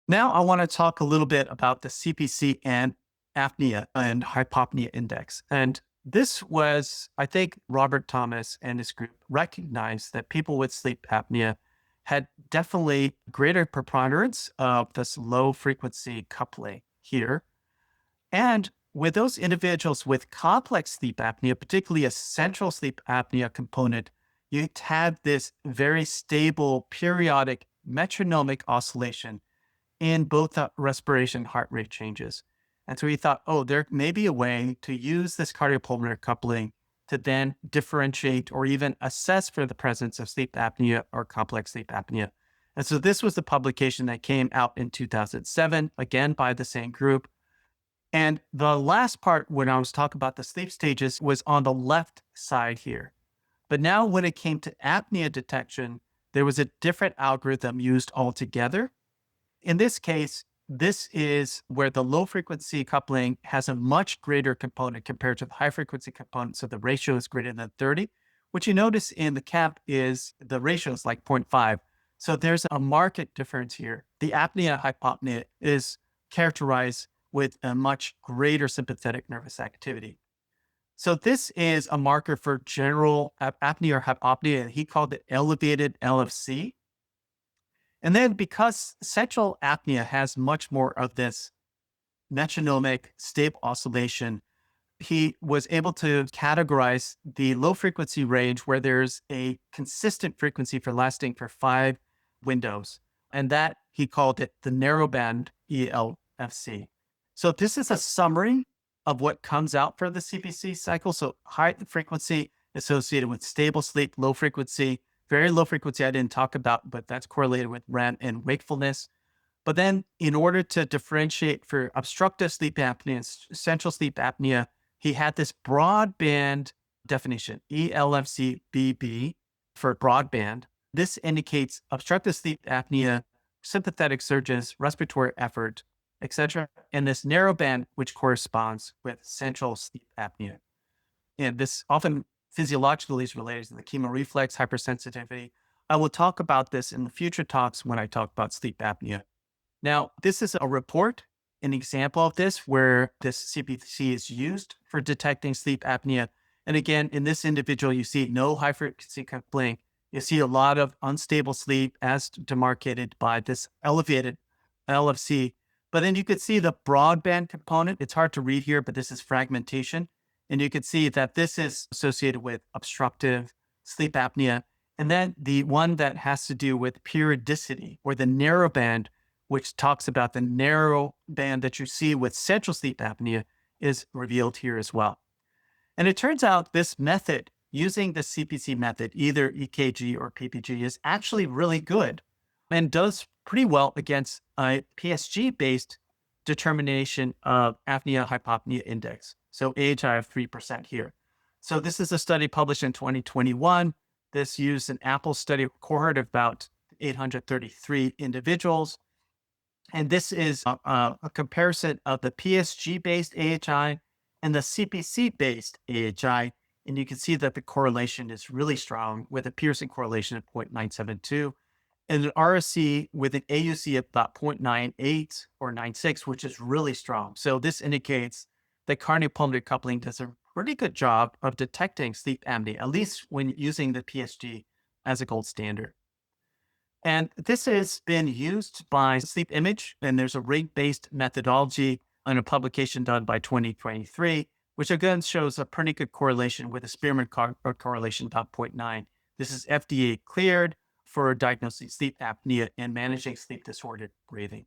Now I want to talk a little bit about the CPC and apnea and hypopnea index. And this was, I think, Robert Thomas and his group recognized that people with sleep apnea had definitely greater preponderance of this low frequency coupling here. And with those individuals with complex sleep apnea, particularly a central sleep apnea component, you had this very stable periodic metronomic oscillation in both the respiration heart rate changes. And so he thought, oh, there may be a way to use this cardiopulmonary coupling to then differentiate or even assess for the presence of sleep apnea or complex sleep apnea. And so this was the publication that came out in 2007, again by the same group. And the last part, when I was talking about the sleep stages, was on the left side here. But now when it came to apnea detection, there was a different algorithm used altogether. In this case, this is where the low frequency coupling has a much greater component compared to the high frequency component. So the ratio is greater than 30. What you notice in the cap is the ratio is like 0.5. So there's a marked difference here. The apnea hypopnea is characterized with a much greater sympathetic nervous activity. So this is a marker for general apnea or hypopnea, and he called it elevated LFC. And then because central apnea has much more of this metronomic stable oscillation, he was able to categorize the low frequency range where there's a consistent frequency for lasting for 5 windows. And that he called it the narrowband ELFC. So this is a summary of what comes out for the CPC cycle. So high frequency associated with stable sleep, low frequency, very low frequency I didn't talk about, but that's correlated with REM and wakefulness. But then in order to differentiate for obstructive sleep apnea and central sleep apnea, he had this broadband definition, ELFC-BB for broadband. This indicates obstructive sleep apnea, sympathetic surges, respiratory effort, etc. And this narrowband, which corresponds with central sleep apnea. And this often physiologically is related to the chemoreflex hypersensitivity. I will talk about this in the future talks when I talk about sleep apnea. Now, this is a report, an example of this, where this CPC is used for detecting sleep apnea. And again, in this individual, you see no high frequency coupling. You see a lot of unstable sleep as demarcated by this elevated LFC. But then you could see the broadband component. It's hard to read here, but this is fragmentation. And you can see that this is associated with obstructive sleep apnea. And then the one that has to do with periodicity or the narrowband, which talks about the narrow band that you see with central sleep apnea, is revealed here as well. And it turns out this method, using the CPC method, either EKG or PPG, is actually really good and does pretty well against a PSG-based determination of apnea hypopnea index. So AHI of 3% here. So this is a study published in 2021. This used an Apple study cohort of about 833 individuals. And this is a comparison of the PSG-based AHI and the CPC-based AHI. And you can see that the correlation is really strong with a Pearson correlation of 0.972 and an RSC with an AUC of about 0.98 or 96, which is really strong. So this indicates that cardiopulmonary coupling does a pretty good job of detecting sleep apnea, at least when using the PSG as a gold standard. And this has been used by Sleep Image, and there's a rate-based methodology on a publication done by 2023, which again shows a pretty good correlation with a Spearman correlation about 0.9. This is FDA cleared for diagnosing sleep apnea and managing sleep disordered breathing.